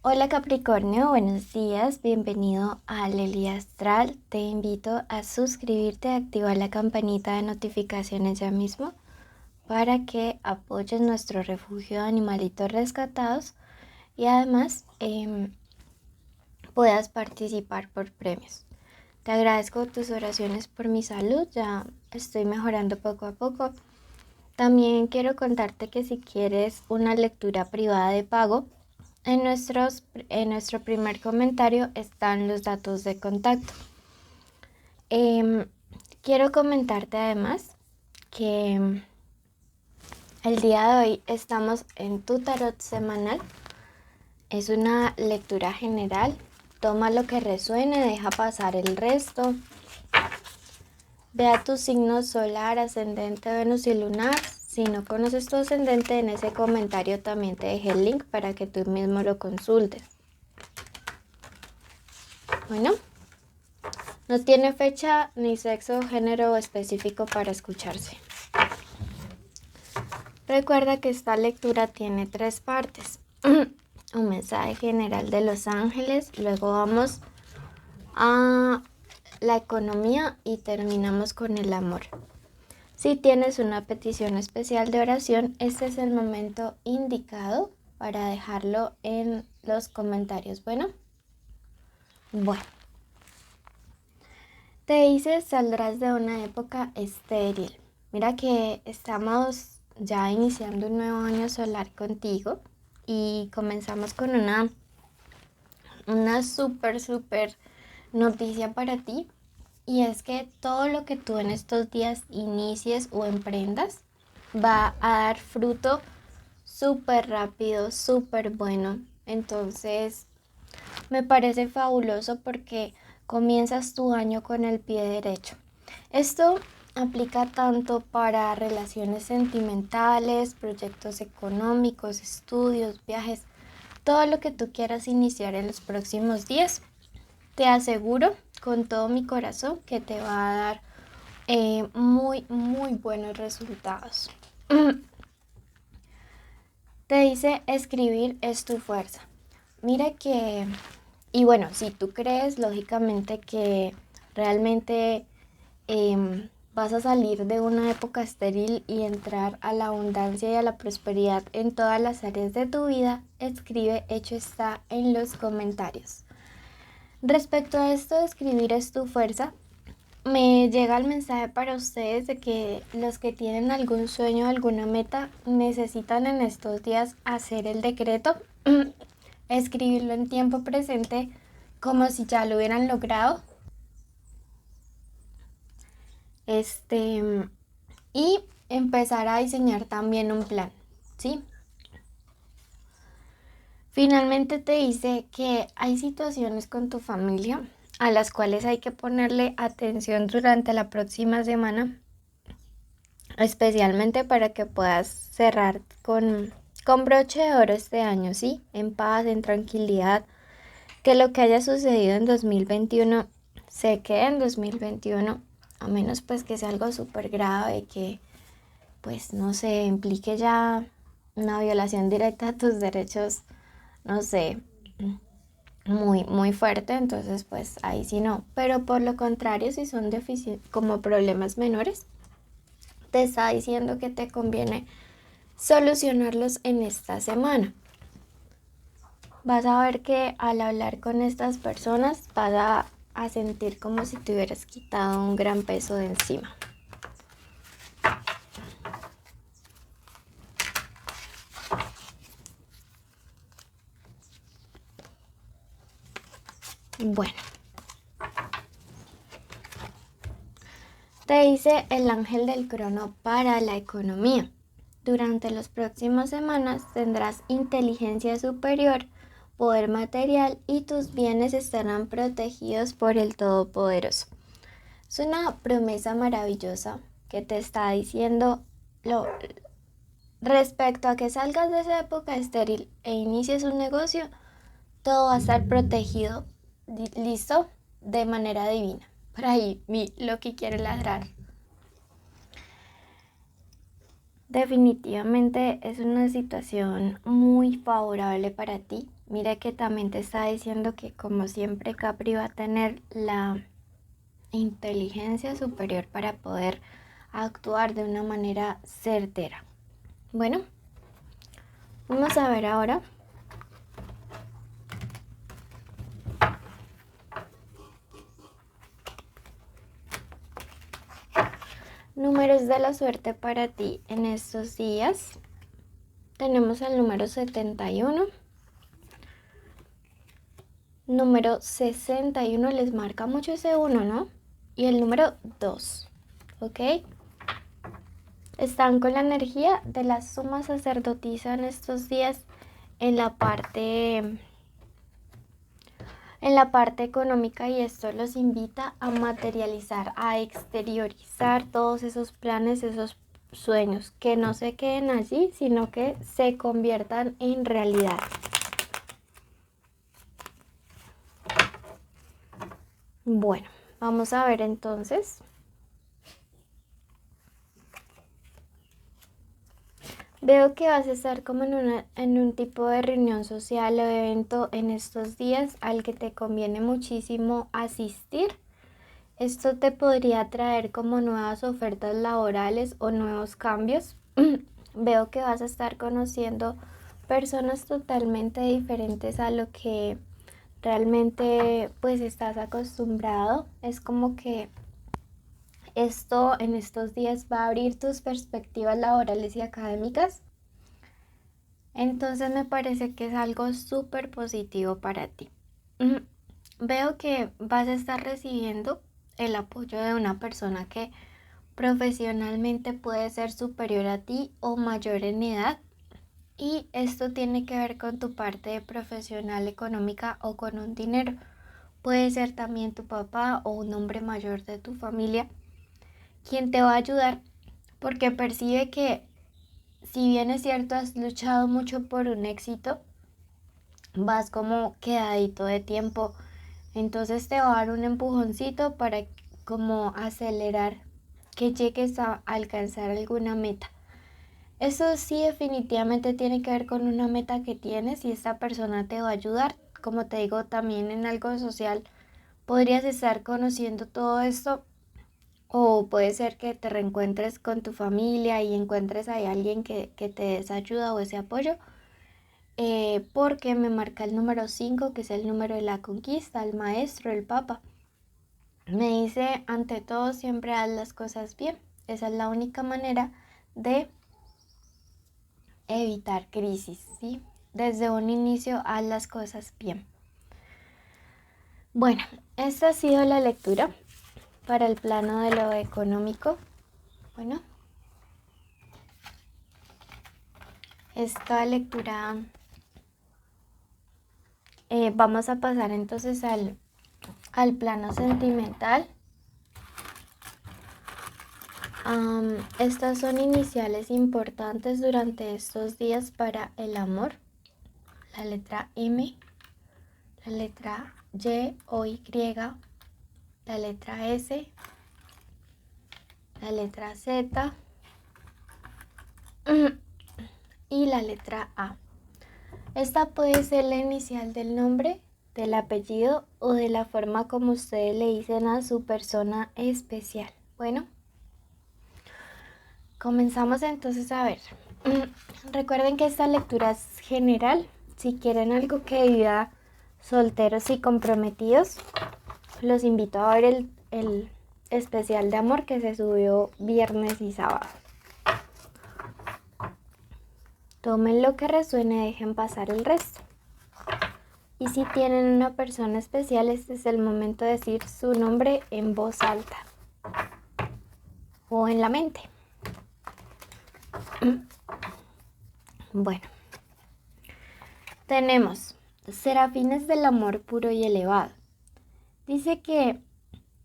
Hola Capricornio, buenos días, bienvenido a Lely Astral. Te invito a suscribirte y activar la campanita de notificaciones ya mismo para que apoyes nuestro refugio de animalitos rescatados y además puedas participar por premios. Te agradezco tus oraciones por mi salud, ya estoy mejorando poco a poco. También quiero contarte que si quieres una lectura privada de pago, en nuestro primer comentario están los datos de contacto. Quiero comentarte además que el día de hoy estamos en tu tarot semanal. Es una lectura general. Toma lo que resuene, deja pasar el resto. Ve a tu signo solar, ascendente, Venus y lunar. Si no conoces tu ascendente, en ese comentario también te dejé el link para que tú mismo lo consultes. Bueno, no tiene fecha ni sexo o género específico para escucharse. Recuerda que esta lectura tiene 3 partes. Un mensaje general de los ángeles, luego vamos a la economía y terminamos con el amor. Si tienes una petición especial de oración, este es el momento indicado para dejarlo en los comentarios. Bueno, te dice saldrás de una época estéril. Mira que estamos ya iniciando un nuevo año solar contigo y comenzamos con una súper noticia para ti. Y es que todo lo que tú en estos días inicies o emprendas va a dar fruto súper rápido, súper bueno. Entonces, me parece fabuloso porque comienzas tu año con el pie derecho. Esto aplica tanto para relaciones sentimentales, proyectos económicos, estudios, viajes, todo lo que tú quieras iniciar en los próximos días. Te aseguro con todo mi corazón que te va a dar muy buenos resultados. Te dice escribir es tu fuerza. Mira que, y bueno, si tú crees lógicamente que realmente vas a salir de una época estéril y entrar a la abundancia y a la prosperidad en todas las áreas de tu vida, escribe hecho está en los comentarios. Respecto a esto de escribir es tu fuerza, me llega el mensaje para ustedes de que los que tienen algún sueño, alguna meta, necesitan en estos días hacer el decreto, escribirlo en tiempo presente como si ya lo hubieran logrado. Y empezar a diseñar también un plan, ¿sí? Finalmente te dice que hay situaciones con tu familia a las cuales hay que ponerle atención durante la próxima semana, especialmente para que puedas cerrar con broche de oro este año, ¿sí? En paz, en tranquilidad, que lo que haya sucedido en 2021 se quede en 2021, a menos pues que sea algo súper grave, que pues no sé, implique ya una violación directa a tus derechos, no sé, muy fuerte, entonces pues ahí sí no. Pero por lo contrario, si son como problemas menores, te está diciendo que te conviene solucionarlos en esta semana. Vas a ver que al hablar con estas personas vas a sentir como si te hubieras quitado un gran peso de encima. Bueno, te dice el ángel del crono para la economía. Durante las próximas semanas tendrás inteligencia superior, poder material y tus bienes estarán protegidos por el Todopoderoso. Es una promesa maravillosa que te está diciendo respecto a que salgas de esa época estéril e inicies un negocio, todo va a estar protegido, listo, de manera divina. Por ahí vi lo que quiere ladrar. Definitivamente es una situación muy favorable para ti. Mira que también te está diciendo que como siempre Capri va a tener la inteligencia superior para poder actuar de una manera certera. Bueno, vamos a ver ahora números de la suerte para ti en estos días. Tenemos el número 71. Número 61 les marca mucho ese 1, ¿no? Y el número 2, ¿ok? Están con la energía de la suma sacerdotisa en estos días en la parte económica, y esto los invita a materializar, a exteriorizar todos esos planes, esos sueños, que no se queden allí, sino que se conviertan en realidad. Bueno, vamos a ver entonces. Veo que vas a estar como en un tipo de reunión social o evento en estos días al que te conviene muchísimo asistir. Esto te podría traer como nuevas ofertas laborales o nuevos cambios. Veo que vas a estar conociendo personas totalmente diferentes a lo que realmente pues estás acostumbrado. Es como que esto en estos días va a abrir tus perspectivas laborales y académicas. Entonces me parece que es algo súper positivo para ti. Veo que vas a estar recibiendo el apoyo de una persona que profesionalmente puede ser superior a ti o mayor en edad. Y esto tiene que ver con tu parte profesional, económica o con un dinero. Puede ser también tu papá o un hombre mayor de tu familia quien te va a ayudar, porque percibe que si bien es cierto has luchado mucho por un éxito, vas como quedadito de tiempo. Entonces te va a dar un empujoncito para como acelerar que llegues a alcanzar alguna meta. Eso sí definitivamente tiene que ver con una meta que tienes y esta persona te va a ayudar. Como te digo, también en algo social podrías estar conociendo todo esto, o puede ser que te reencuentres con tu familia y encuentres ahí a alguien que te dé esa ayuda o ese apoyo. Porque me marca el número 5, que es el número de la conquista, el maestro, el papa. Me dice, ante todo, siempre haz las cosas bien. Esa es la única manera de evitar crisis, ¿sí? Desde un inicio haz las cosas bien. Bueno, esta ha sido la lectura para el plano de lo económico. Bueno, esta lectura vamos a pasar entonces al plano sentimental. Estas son iniciales importantes durante estos días para el amor. La letra M, la letra Y o Y, la letra S, la letra Z y la letra A. Esta puede ser la inicial del nombre, del apellido o de la forma como ustedes le dicen a su persona especial. Bueno, comenzamos entonces a ver. Recuerden que esta lectura es general. Si quieren algo que diga solteros y comprometidos, los invito a ver el especial de amor que se subió viernes y sábado. Tomen lo que resuene, dejen pasar el resto. Y si tienen una persona especial, este es el momento de decir su nombre en voz alta o en la mente. Bueno, tenemos serafines del amor puro y elevado. Dice que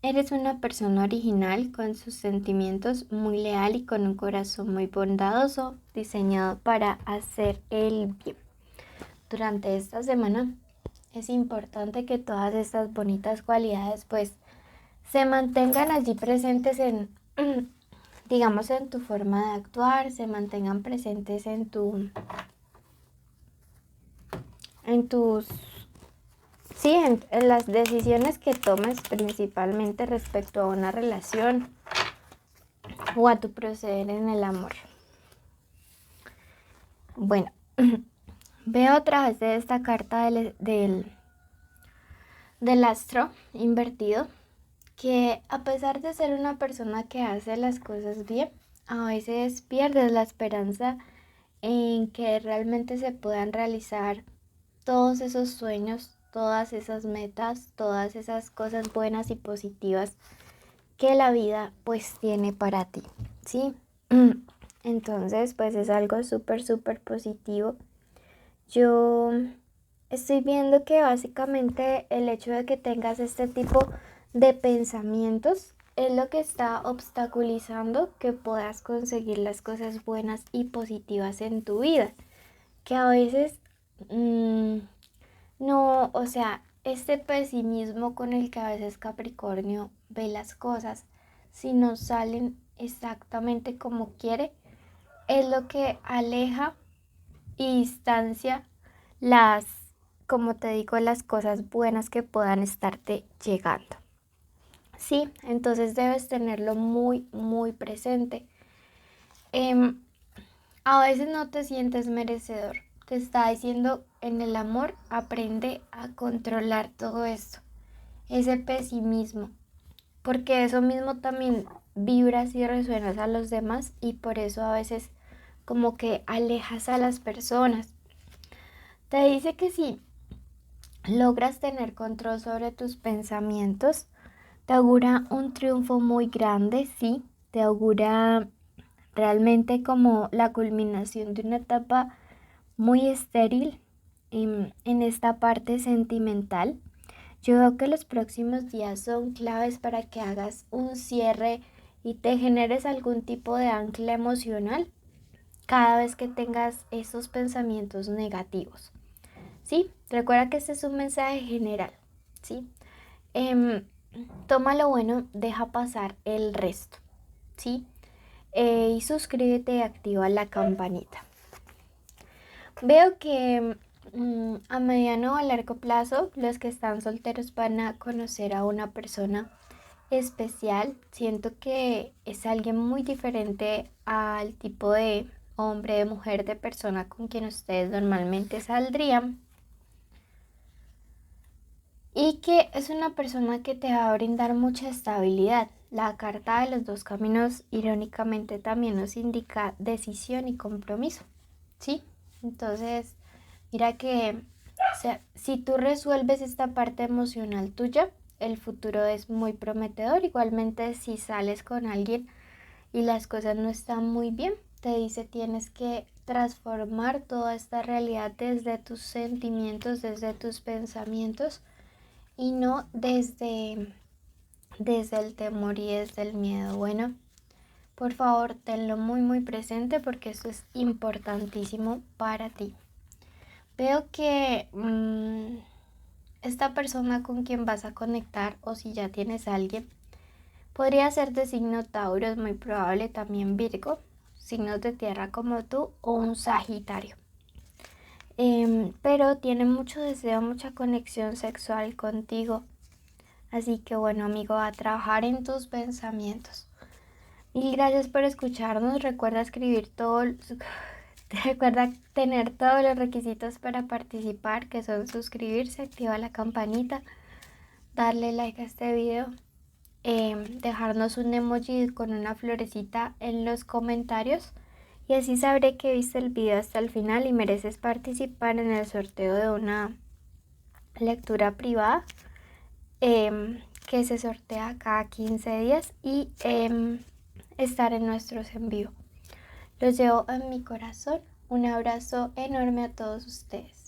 eres una persona original con sus sentimientos, muy leal y con un corazón muy bondadoso, diseñado para hacer el bien. Durante esta semana es importante que todas estas bonitas cualidades pues se mantengan allí presentes digamos, en tu forma de actuar, se mantengan presentes en tus, sí, en las decisiones que tomes, principalmente respecto a una relación o a tu proceder en el amor. Bueno, veo a través de esta carta del astro invertido que, a pesar de ser una persona que hace las cosas bien, a veces pierdes la esperanza en que realmente se puedan realizar todos esos sueños, todas esas metas, todas esas cosas buenas y positivas que la vida pues tiene para ti, ¿sí? Entonces pues es algo súper positivo. Yo estoy viendo que básicamente el hecho de que tengas este tipo de pensamientos es lo que está obstaculizando que puedas conseguir las cosas buenas y positivas en tu vida. Que a veces no, o sea, este pesimismo con el que a veces Capricornio ve las cosas, si no salen exactamente como quiere, es lo que aleja y distancia las, como te digo, las cosas buenas que puedan estarte llegando. Sí, entonces debes tenerlo muy presente. A veces no te sientes merecedor. Te está diciendo, en el amor aprende a controlar todo esto, ese pesimismo, porque eso mismo también vibras y resuenas a los demás y por eso a veces como que alejas a las personas. Te dice que si logras tener control sobre tus pensamientos, te augura un triunfo muy grande, sí, te augura realmente como la culminación de una etapa muy estéril en esta parte sentimental. Yo veo que los próximos días son claves para que hagas un cierre y te generes algún tipo de ancla emocional cada vez que tengas esos pensamientos negativos. ¿Sí? Recuerda que este es un mensaje general. ¿Sí? Toma lo bueno, deja pasar el resto. ¿Sí? Y suscríbete y activa la campanita. Veo que a mediano o a largo plazo los que están solteros van a conocer a una persona especial. Siento que es alguien muy diferente al tipo de hombre, de mujer, de persona con quien ustedes normalmente saldrían. Y que es una persona que te va a brindar mucha estabilidad. La carta de los dos caminos irónicamente también nos indica decisión y compromiso, ¿sí? Entonces, mira que, o sea, si tú resuelves esta parte emocional tuya, el futuro es muy prometedor. Igualmente, si sales con alguien y las cosas no están muy bien, te dice tienes que transformar toda esta realidad desde tus sentimientos, desde tus pensamientos y no desde el temor y desde el miedo. Bueno, por favor, tenlo muy presente porque esto es importantísimo para ti. Veo que esta persona con quien vas a conectar, o si ya tienes a alguien, podría ser de signo Tauro, es muy probable también Virgo, signos de tierra como tú, o un Sagitario. Pero tiene mucho deseo, mucha conexión sexual contigo. Así que bueno, amigo, a trabajar en tus pensamientos. Mil gracias por escucharnos. Recuerda escribir todo, recuerda tener todos los requisitos para participar, que son suscribirse, activar la campanita, darle like a este video, dejarnos un emoji con una florecita en los comentarios y así sabré que viste el video hasta el final y mereces participar en el sorteo de una lectura privada que se sortea cada 15 días y estar en nuestros en vivo. Los llevo en mi corazón. Un abrazo enorme a todos ustedes.